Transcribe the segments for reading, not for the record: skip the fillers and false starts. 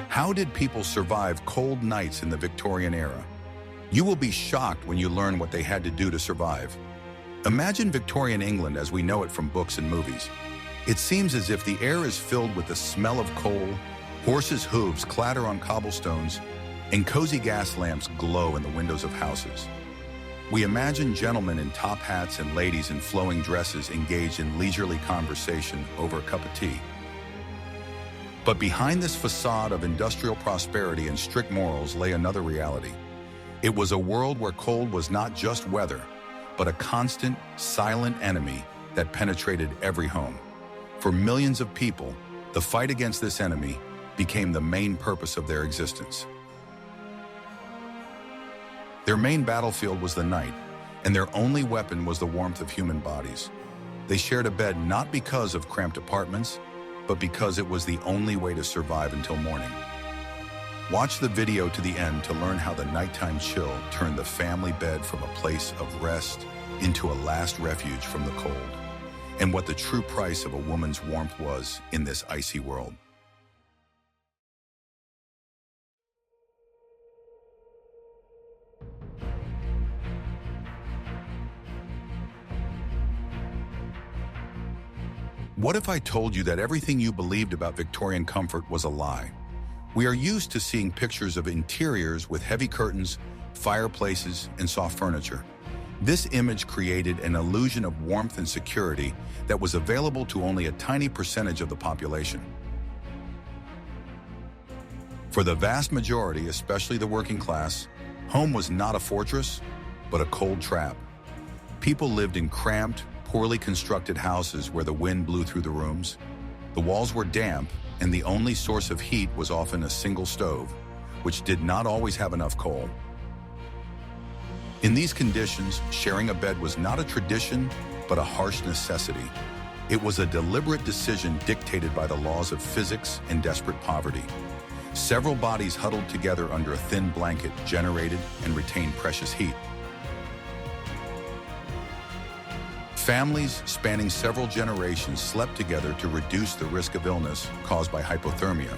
How did people survive cold nights in the Victorian era? You will be shocked when you learn what they had to do to survive. Imagine Victorian England as we know it from books and movies. It seems as if the air is filled with the smell of coal, horses' hooves clatter on cobblestones, and cozy gas lamps glow in the windows of houses. We imagine gentlemen in top hats and ladies in flowing dresses engaged in leisurely conversation over a cup of tea. But behind this facade of industrial prosperity and strict morals lay another reality. It was a world where cold was not just weather, but a constant, silent enemy that penetrated every home. For millions of people, the fight against this enemy became the main purpose of their existence. Their main battlefield was the night, and their only weapon was the warmth of human bodies. They shared a bed not because of cramped apartments, but because it was the only way to survive until morning. Watch the video to the end to learn how the nighttime chill turned the family bed from a place of rest into a last refuge from the cold, and what the true price of a woman's warmth was in this icy world. What if I told you that everything you believed about Victorian comfort was a lie? We are used to seeing pictures of interiors with heavy curtains, fireplaces, and soft furniture. This image created an illusion of warmth and security that was available to only a tiny percentage of the population. For the vast majority, especially the working class, home was not a fortress, but a cold trap. People lived in cramped, poorly constructed houses where the wind blew through the rooms. The walls were damp, and the only source of heat was often a single stove, which did not always have enough coal. In these conditions, sharing a bed was not a tradition, but a harsh necessity. It was a deliberate decision dictated by the laws of physics and desperate poverty. Several bodies huddled together under a thin blanket generated and retained precious heat. Families spanning several generations slept together to reduce the risk of illness caused by hypothermia.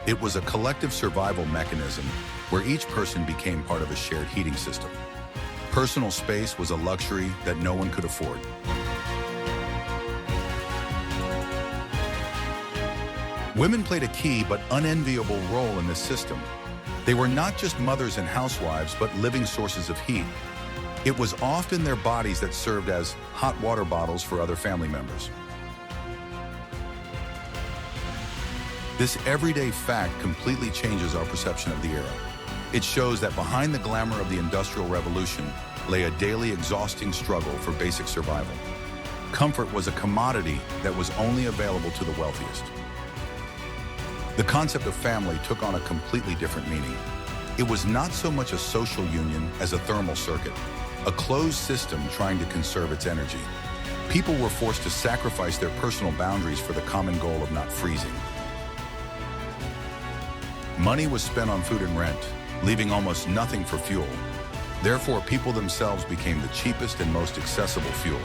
It was a collective survival mechanism where each person became part of a shared heating system. Personal space was a luxury that no one could afford. Women played a key but unenviable role in this system. They were not just mothers and housewives, but living sources of heat. It was often their bodies that served as hot water bottles for other family members. This everyday fact completely changes our perception of the era. It shows that behind the glamour of the Industrial Revolution lay a daily exhausting struggle for basic survival. Comfort was a commodity that was only available to the wealthiest. The concept of family took on a completely different meaning. It was not so much a social union as a thermal circuit, a closed system trying to conserve its energy. People were forced to sacrifice their personal boundaries for the common goal of not freezing. Money was spent on food and rent, leaving almost nothing for fuel. Therefore, people themselves became the cheapest and most accessible fuel.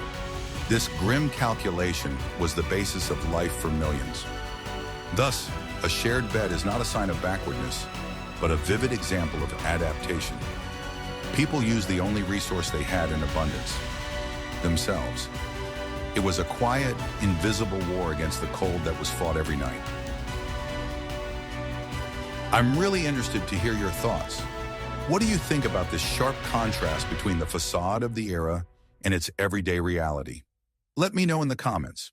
This grim calculation was the basis of life for millions. Thus, a shared bed is not a sign of backwardness, but a vivid example of adaptation. People used the only resource they had in abundance, themselves. It was a quiet, invisible war against the cold that was fought every night. I'm really interested to hear your thoughts. What do you think about this sharp contrast between the facade of the era and its everyday reality? Let me know in the comments.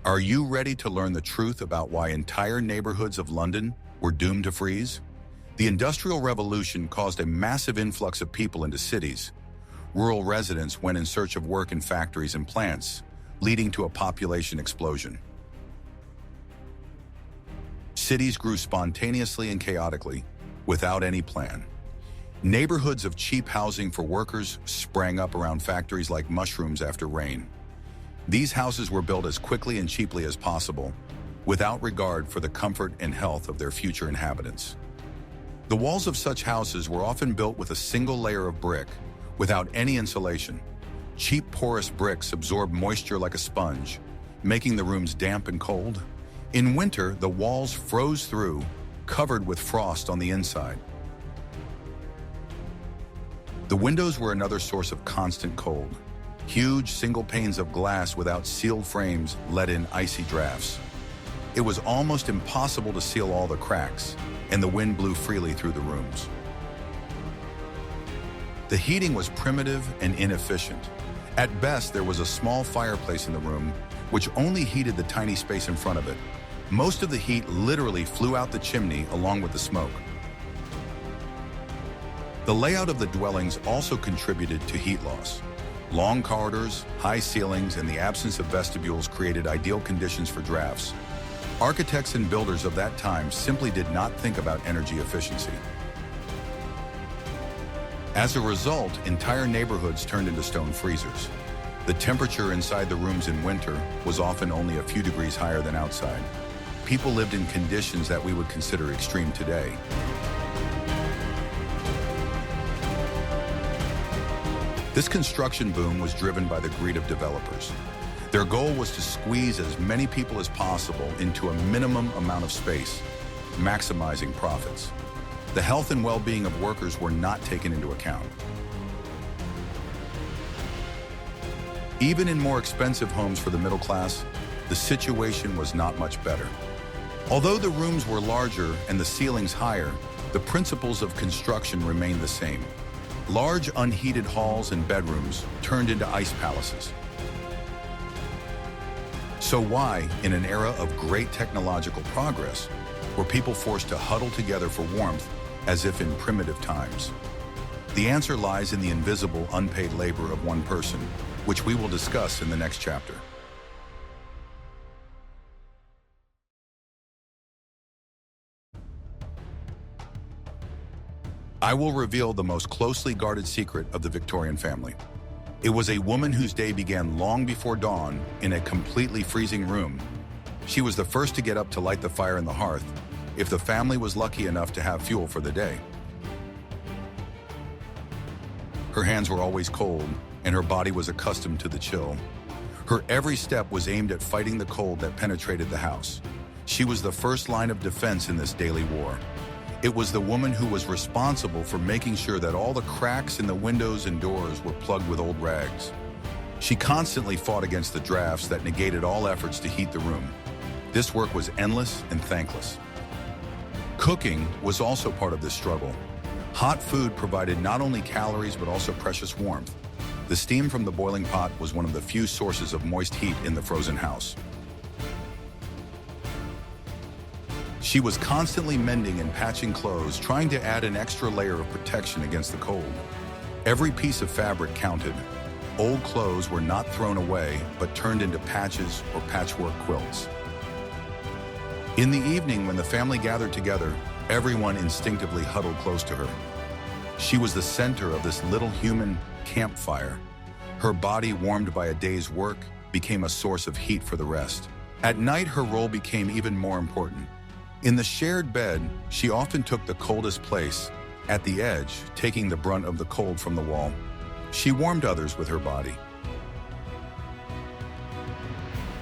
Are you ready to learn the truth about why entire neighborhoods of London were doomed to freeze? The Industrial Revolution caused a massive influx of people into cities. Rural residents went in search of work in factories and plants, leading to a population explosion. Cities grew spontaneously and chaotically, without any plan. Neighborhoods of cheap housing for workers sprang up around factories like mushrooms after rain. These houses were built as quickly and cheaply as possible, without regard for the comfort and health of their future inhabitants. The walls of such houses were often built with a single layer of brick, without any insulation. Cheap porous bricks absorbed moisture like a sponge, making the rooms damp and cold. In winter, the walls froze through, covered with frost on the inside. The windows were another source of constant cold. Huge single panes of glass without sealed frames let in icy drafts. It was almost impossible to seal all the cracks, and the wind blew freely through the rooms. The heating was primitive and inefficient. At best, there was a small fireplace in the room, which only heated the tiny space in front of it. Most of the heat literally flew out the chimney along with the smoke. The layout of the dwellings also contributed to heat loss. Long corridors, high ceilings, and the absence of vestibules created ideal conditions for drafts. Architects and builders of that time simply did not think about energy efficiency. As a result, entire neighborhoods turned into stone freezers. The temperature inside the rooms in winter was often only a few degrees higher than outside. People lived in conditions that we would consider extreme today. This construction boom was driven by the greed of developers. Their goal was to squeeze as many people as possible into a minimum amount of space, maximizing profits. The health and well-being of workers were not taken into account. Even in more expensive homes for the middle class, the situation was not much better. Although the rooms were larger and the ceilings higher, the principles of construction remained the same. Large unheated halls and bedrooms turned into ice palaces. So why, in an era of great technological progress, were people forced to huddle together for warmth as if in primitive times? The answer lies in the invisible, unpaid labor of one person, which we will discuss in the next chapter. I will reveal the most closely guarded secret of the Victorian family. It was a woman whose day began long before dawn in a completely freezing room. She was the first to get up to light the fire in the hearth, if the family was lucky enough to have fuel for the day. Her hands were always cold, and her body was accustomed to the chill. Her every step was aimed at fighting the cold that penetrated the house. She was the first line of defense in this daily war. It was the woman who was responsible for making sure that all the cracks in the windows and doors were plugged with old rags. She constantly fought against the drafts that negated all efforts to heat the room. This work was endless and thankless. Cooking was also part of this struggle. Hot food provided not only calories but also precious warmth. The steam from the boiling pot was one of the few sources of moist heat in the frozen house. She was constantly mending and patching clothes, trying to add an extra layer of protection against the cold. Every piece of fabric counted. Old clothes were not thrown away, but turned into patches or patchwork quilts. In the evening, when the family gathered together, everyone instinctively huddled close to her. She was the center of this little human campfire. Her body, warmed by a day's work, became a source of heat for the rest. At night, her role became even more important. In the shared bed, she often took the coldest place, at the edge, taking the brunt of the cold from the wall. She warmed others with her body.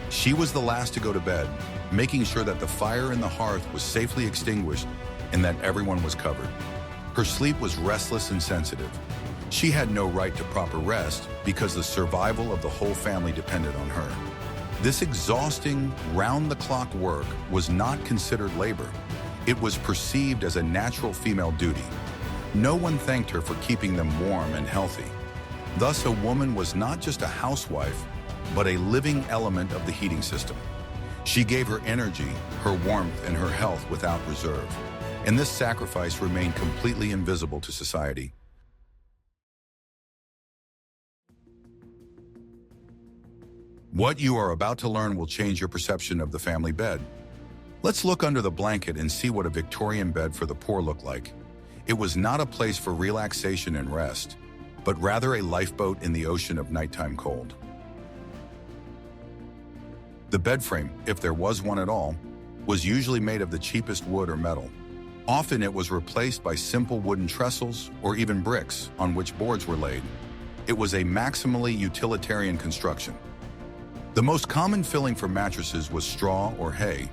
She was the last to go to bed, making sure that the fire in the hearth was safely extinguished and that everyone was covered. Her sleep was restless and sensitive. She had no right to proper rest because the survival of the whole family depended on her. This exhausting, round-the-clock work was not considered labor. It was perceived as a natural female duty. No one thanked her for keeping them warm and healthy. Thus, a woman was not just a housewife, but a living element of the heating system. She gave her energy, her warmth, and her health without reserve. And this sacrifice remained completely invisible to society. What you are about to learn will change your perception of the family bed. Let's look under the blanket and see what a Victorian bed for the poor looked like. It was not a place for relaxation and rest, but rather a lifeboat in the ocean of nighttime cold. The bed frame, if there was one at all, was usually made of the cheapest wood or metal. Often it was replaced by simple wooden trestles or even bricks on which boards were laid. It was a maximally utilitarian construction. The most common filling for mattresses was straw or hay.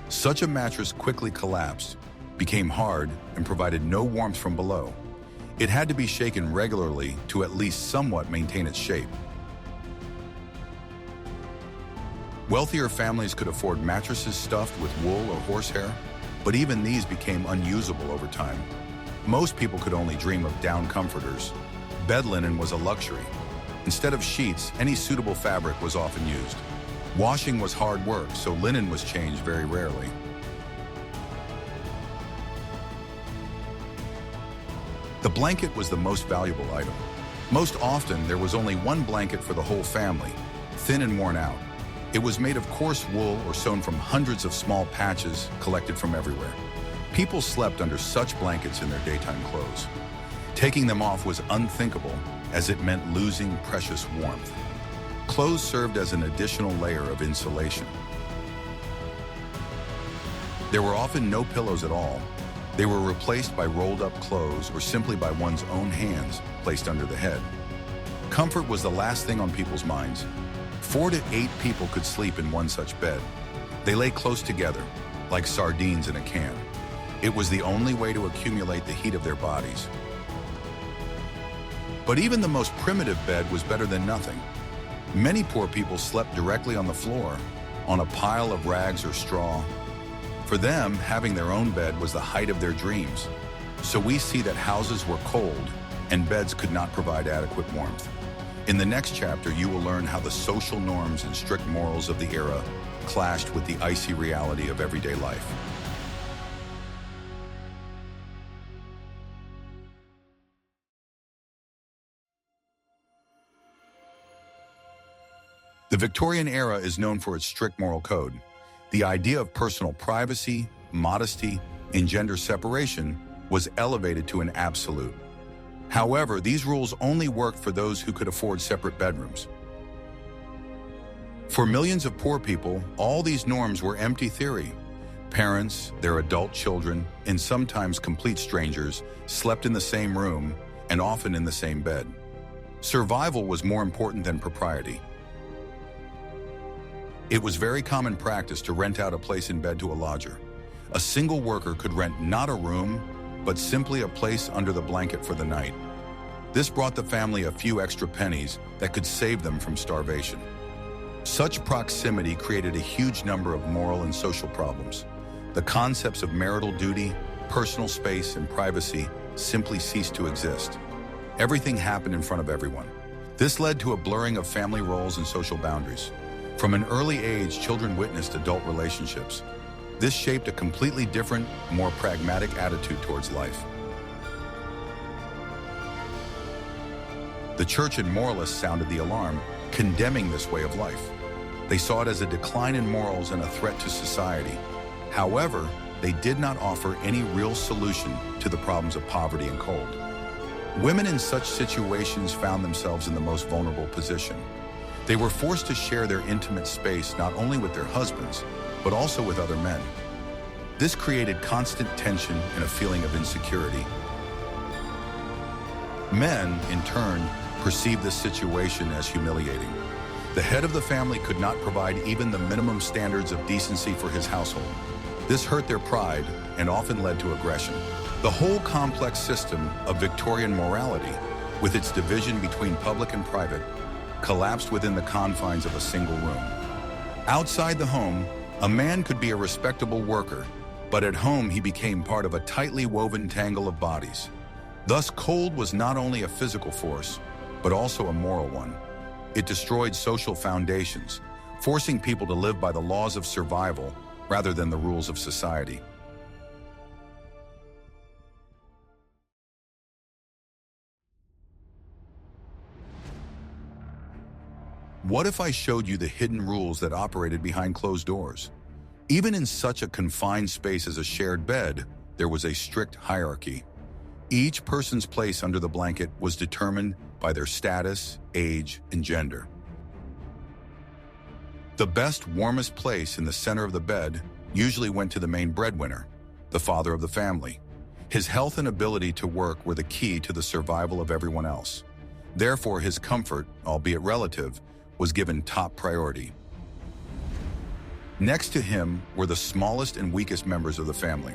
Such a mattress quickly collapsed, became hard, and provided no warmth from below. It had to be shaken regularly to at least somewhat maintain its shape. Wealthier families could afford mattresses stuffed with wool or horsehair, but even these became unusable over time. Most people could only dream of down comforters. Bed linen was a luxury. Instead of sheets, any suitable fabric was often used. Washing was hard work, so linen was changed very rarely. The blanket was the most valuable item. Most often, there was only one blanket for the whole family, thin and worn out. It was made of coarse wool or sewn from hundreds of small patches collected from everywhere. People slept under such blankets in their daytime clothes. Taking them off was unthinkable, as it meant losing precious warmth. Clothes served as an additional layer of insulation. There were often no pillows at all. They were replaced by rolled-up clothes or simply by one's own hands placed under the head. Comfort was the last thing on people's minds. 4 to 8 people could sleep in one such bed. They lay close together, like sardines in a can. It was the only way to accumulate the heat of their bodies. But even the most primitive bed was better than nothing. Many poor people slept directly on the floor, on a pile of rags or straw. For them, having their own bed was the height of their dreams. So we see that houses were cold and beds could not provide adequate warmth. In the next chapter, you will learn how the social norms and strict morals of the era clashed with the icy reality of everyday life. The Victorian era is known for its strict moral code. The idea of personal privacy, modesty, and gender separation was elevated to an absolute. However, these rules only worked for those who could afford separate bedrooms. For millions of poor people, all these norms were empty theory. Parents, their adult children, and sometimes complete strangers slept in the same room and often in the same bed. Survival was more important than propriety. It was very common practice to rent out a place in bed to a lodger. A single worker could rent not a room, but simply a place under the blanket for the night. This brought the family a few extra pennies that could save them from starvation. Such proximity created a huge number of moral and social problems. The concepts of marital duty, personal space, and privacy simply ceased to exist. Everything happened in front of everyone. This led to a blurring of family roles and social boundaries. From an early age, children witnessed adult relationships. This shaped a completely different, more pragmatic attitude towards life. The church and moralists sounded the alarm, condemning this way of life. They saw it as a decline in morals and a threat to society. However, they did not offer any real solution to the problems of poverty and cold. Women in such situations found themselves in the most vulnerable position. They were forced to share their intimate space not only with their husbands, but also with other men. This created constant tension and a feeling of insecurity. Men, in turn, perceived this situation as humiliating. The head of the family could not provide even the minimum standards of decency for his household. This hurt their pride and often led to aggression. The whole complex system of Victorian morality, with its division between public and private, collapsed within the confines of a single room. Outside the home, a man could be a respectable worker, but at home he became part of a tightly woven tangle of bodies. Thus, cold was not only a physical force, but also a moral one. It destroyed social foundations, forcing people to live by the laws of survival rather than the rules of society. What if I showed you the hidden rules that operated behind closed doors? Even in such a confined space as a shared bed, there was a strict hierarchy. Each person's place under the blanket was determined by their status, age, and gender. The best, warmest place in the center of the bed usually went to the main breadwinner, the father of the family. His health and ability to work were the key to the survival of everyone else. Therefore, his comfort, albeit relative, was given top priority. Next to him were the smallest and weakest members of the family.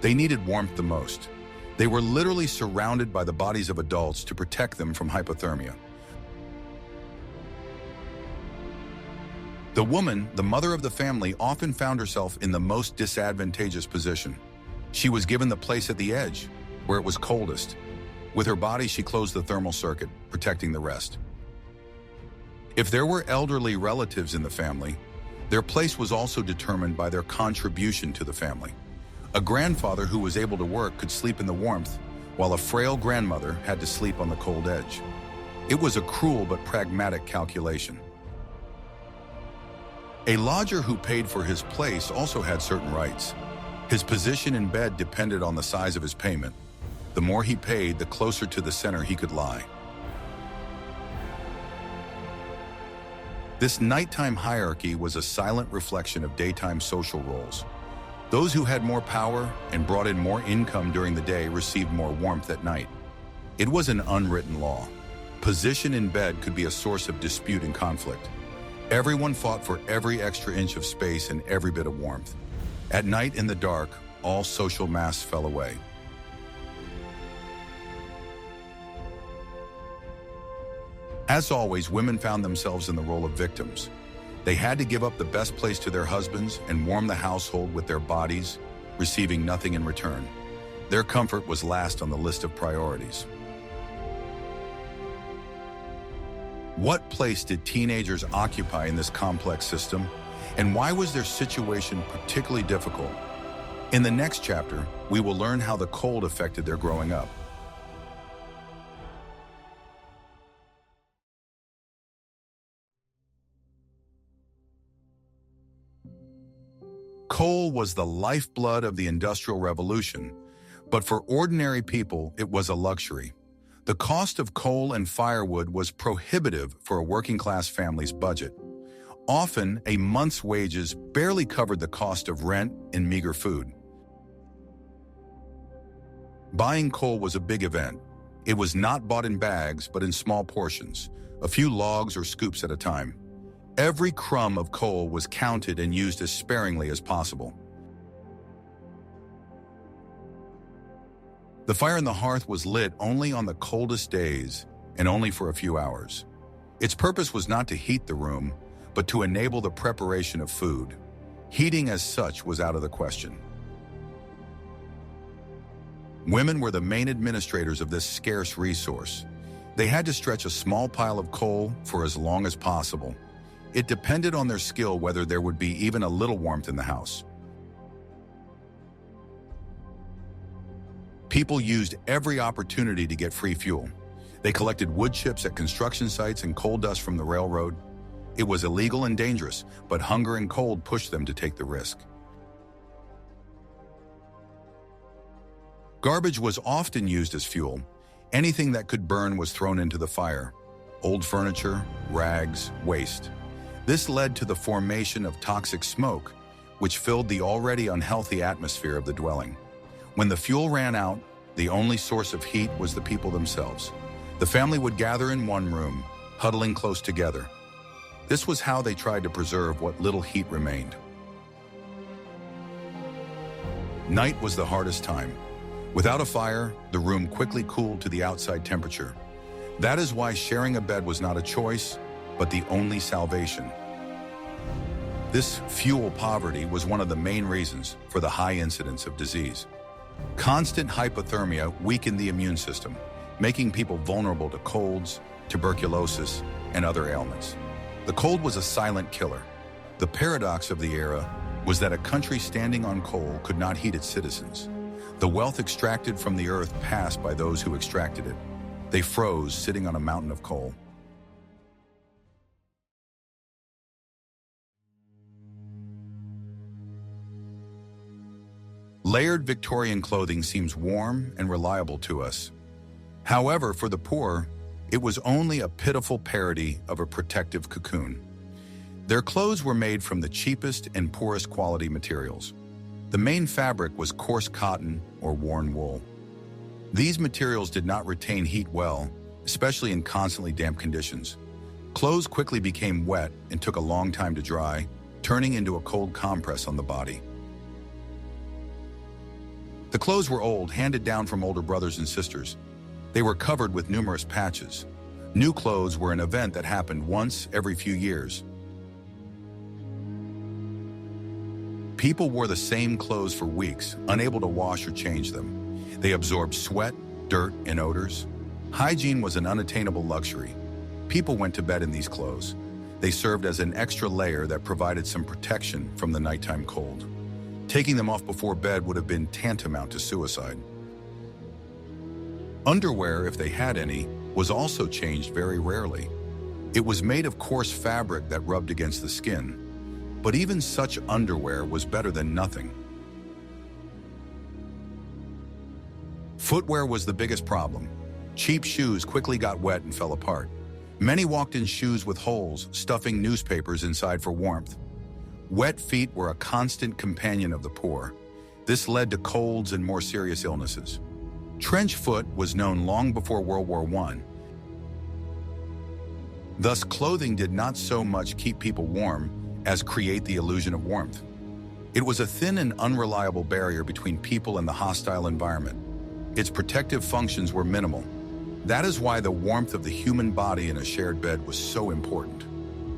They needed warmth the most. They were literally surrounded by the bodies of adults to protect them from hypothermia. The woman, the mother of the family, often found herself in the most disadvantageous position. She was given the place at the edge, where it was coldest. With her body, she closed the thermal circuit, protecting the rest. If there were elderly relatives in the family, their place was also determined by their contribution to the family. A grandfather who was able to work could sleep in the warmth, while a frail grandmother had to sleep on the cold edge. It was a cruel but pragmatic calculation. A lodger who paid for his place also had certain rights. His position in bed depended on the size of his payment. The more he paid, the closer to the center he could lie. This nighttime hierarchy was a silent reflection of daytime social roles. Those who had more power and brought in more income during the day received more warmth at night. It was an unwritten law. Position in bed could be a source of dispute and conflict. Everyone fought for every extra inch of space and every bit of warmth. At night in the dark, all social masks fell away. As always, women found themselves in the role of victims. They had to give up the best place to their husbands and warm the household with their bodies, receiving nothing in return. Their comfort was last on the list of priorities. What place did teenagers occupy in this complex system, and why was their situation particularly difficult? In the next chapter, we will learn how the cold affected their growing up. Coal was the lifeblood of the Industrial Revolution, but for ordinary people, it was a luxury. The cost of coal and firewood was prohibitive for a working-class family's budget. Often, a month's wages barely covered the cost of rent and meager food. Buying coal was a big event. It was not bought in bags, but in small portions, a few logs or scoops at a time. Every crumb of coal was counted and used as sparingly as possible. The fire in the hearth was lit only on the coldest days and only for a few hours. Its purpose was not to heat the room, but to enable the preparation of food. Heating as such was out of the question. Women were the main administrators of this scarce resource. They had to stretch a small pile of coal for as long as possible. It depended on their skill whether there would be even a little warmth in the house. People used every opportunity to get free fuel. They collected wood chips at construction sites and coal dust from the railroad. It was illegal and dangerous, but hunger and cold pushed them to take the risk. Garbage was often used as fuel. Anything that could burn was thrown into the fire. Old furniture, rags, waste. This led to the formation of toxic smoke, which filled the already unhealthy atmosphere of the dwelling. When the fuel ran out, the only source of heat was the people themselves. The family would gather in one room, huddling close together. This was how they tried to preserve what little heat remained. Night was the hardest time. Without a fire, the room quickly cooled to the outside temperature. That is why sharing a bed was not a choice, but the only salvation. This fuel poverty was one of the main reasons for the high incidence of disease. Constant hypothermia weakened the immune system, making people vulnerable to colds, tuberculosis, and other ailments. The cold was a silent killer. The paradox of the era was that a country standing on coal could not heat its citizens. The wealth extracted from the earth passed by those who extracted it. They froze sitting on a mountain of coal. Layered Victorian clothing seems warm and reliable to us. However, for the poor, it was only a pitiful parody of a protective cocoon. Their clothes were made from the cheapest and poorest quality materials. The main fabric was coarse cotton or worn wool. These materials did not retain heat well, especially in constantly damp conditions. Clothes quickly became wet and took a long time to dry, turning into a cold compress on the body. The clothes were old, handed down from older brothers and sisters. They were covered with numerous patches. New clothes were an event that happened once every few years. People wore the same clothes for weeks, unable to wash or change them. They absorbed sweat, dirt, and odors. Hygiene was an unattainable luxury. People went to bed in these clothes. They served as an extra layer that provided some protection from the nighttime cold. Taking them off before bed would have been tantamount to suicide. Underwear, if they had any, was also changed very rarely. It was made of coarse fabric that rubbed against the skin. But even such underwear was better than nothing. Footwear was the biggest problem. Cheap shoes quickly got wet and fell apart. Many walked in shoes with holes, stuffing newspapers inside for warmth. Wet feet were a constant companion of the poor. This led to colds and more serious illnesses. Trench foot was known long before World War I. Thus, clothing did not so much keep people warm as create the illusion of warmth. It was a thin and unreliable barrier between people and the hostile environment. Its protective functions were minimal. That is why the warmth of the human body in a shared bed was so important.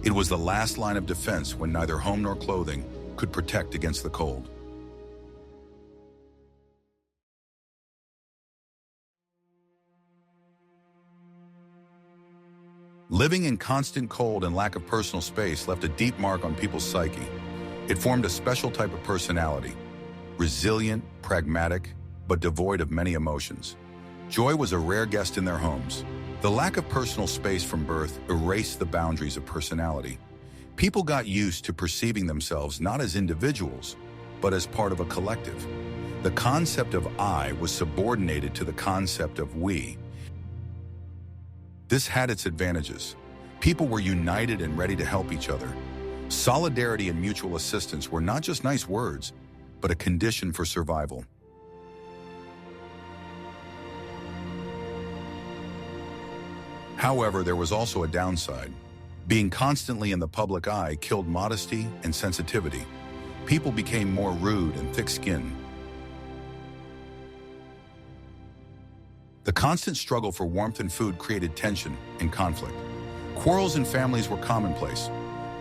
It was the last line of defense when neither home nor clothing could protect against the cold. Living in constant cold and lack of personal space left a deep mark on people's psyche. It formed a special type of personality, resilient, pragmatic, but devoid of many emotions. Joy was a rare guest in their homes. The lack of personal space from birth erased the boundaries of personality. People got used to perceiving themselves not as individuals, but as part of a collective. The concept of I was subordinated to the concept of we. This had its advantages. People were united and ready to help each other. Solidarity and mutual assistance were not just nice words, but a condition for survival. However, there was also a downside. Being constantly in the public eye killed modesty and sensitivity. People became more rude and thick-skinned. The constant struggle for warmth and food created tension and conflict. Quarrels in families were commonplace.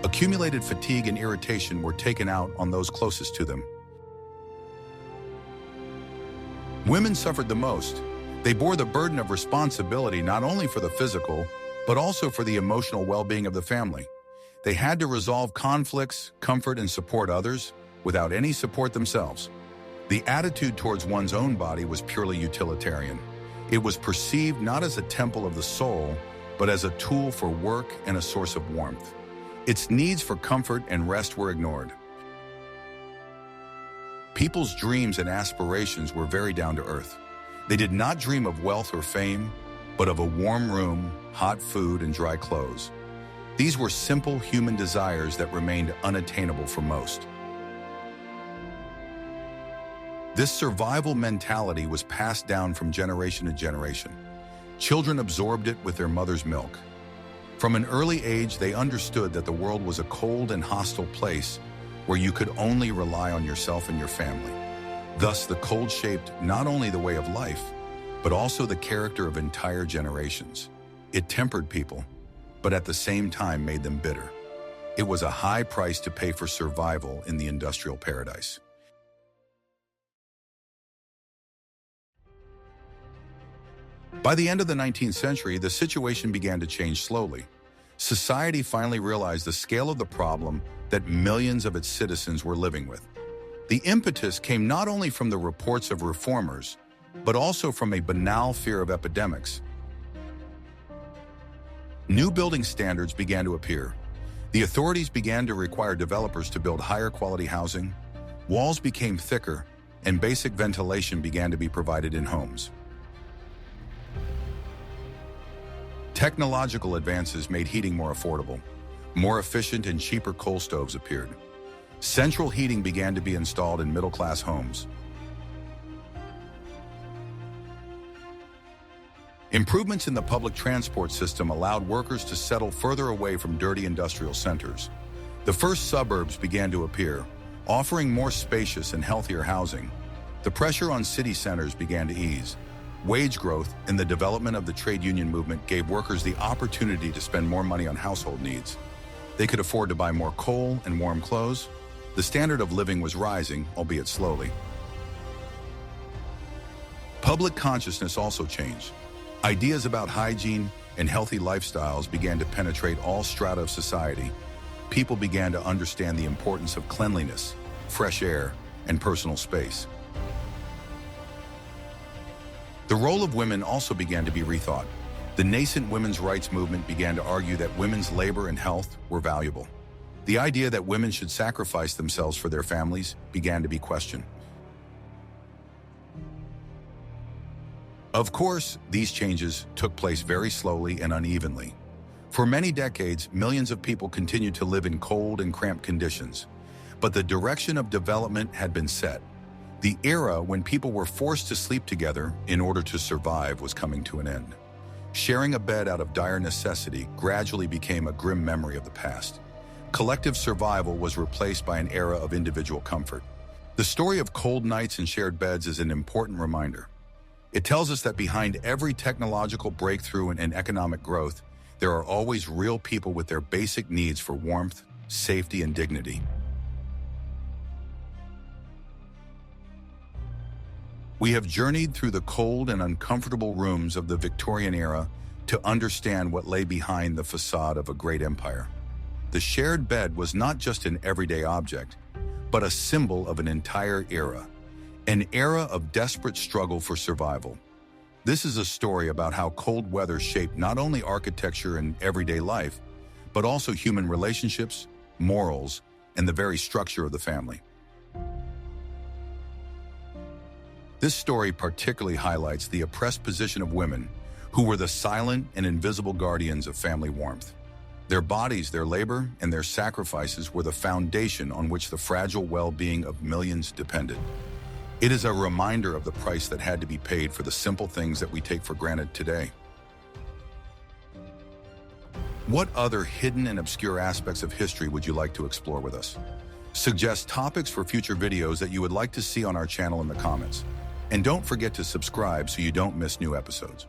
Accumulated fatigue and irritation were taken out on those closest to them. Women suffered the most. They bore the burden of responsibility not only for the physical, but also for the emotional well-being of the family. They had to resolve conflicts, comfort and support others without any support themselves. The attitude towards one's own body was purely utilitarian. It was perceived not as a temple of the soul, but as a tool for work and a source of warmth. Its needs for comfort and rest were ignored. People's dreams and aspirations were very down to earth. They did not dream of wealth or fame, but of a warm room, hot food, and dry clothes. These were simple human desires that remained unattainable for most. This survival mentality was passed down from generation to generation. Children absorbed it with their mother's milk. From an early age, they understood that the world was a cold and hostile place where you could only rely on yourself and your family. Thus, the cold shaped not only the way of life, but also the character of entire generations. It tempered people, but at the same time made them bitter. It was a high price to pay for survival in the industrial paradise. By the end of the 19th century, the situation began to change slowly. Society finally realized the scale of the problem that millions of its citizens were living with. The impetus came not only from the reports of reformers, but also from a banal fear of epidemics. New building standards began to appear. The authorities began to require developers to build higher quality housing, walls became thicker, and basic ventilation began to be provided in homes. Technological advances made heating more affordable. More efficient and cheaper coal stoves appeared. Central heating began to be installed in middle-class homes. Improvements in the public transport system allowed workers to settle further away from dirty industrial centers. The first suburbs began to appear, offering more spacious and healthier housing. The pressure on city centers began to ease. Wage growth and the development of the trade union movement gave workers the opportunity to spend more money on household needs. They could afford to buy more coal and warm clothes. The standard of living was rising, albeit slowly. Public consciousness also changed. Ideas about hygiene and healthy lifestyles began to penetrate all strata of society. People began to understand the importance of cleanliness, fresh air, and personal space. The role of women also began to be rethought. The nascent women's rights movement began to argue that women's labor and health were valuable. The idea that women should sacrifice themselves for their families began to be questioned. Of course, these changes took place very slowly and unevenly. For many decades, millions of people continued to live in cold and cramped conditions. But the direction of development had been set. The era when people were forced to sleep together in order to survive was coming to an end. Sharing a bed out of dire necessity gradually became a grim memory of the past. Collective survival was replaced by an era of individual comfort. The story of cold nights and shared beds is an important reminder. It tells us that behind every technological breakthrough and economic growth, there are always real people with their basic needs for warmth, safety, and dignity. We have journeyed through the cold and uncomfortable rooms of the Victorian era to understand what lay behind the facade of a great empire. The shared bed was not just an everyday object, but a symbol of an entire era, an era of desperate struggle for survival. This is a story about how cold weather shaped not only architecture and everyday life, but also human relationships, morals, and the very structure of the family. This story particularly highlights the oppressed position of women, who were the silent and invisible guardians of family warmth. Their bodies, their labor, and their sacrifices were the foundation on which the fragile well-being of millions depended. It is a reminder of the price that had to be paid for the simple things that we take for granted today. What other hidden and obscure aspects of history would you like to explore with us? Suggest topics for future videos that you would like to see on our channel in the comments. And don't forget to subscribe so you don't miss new episodes.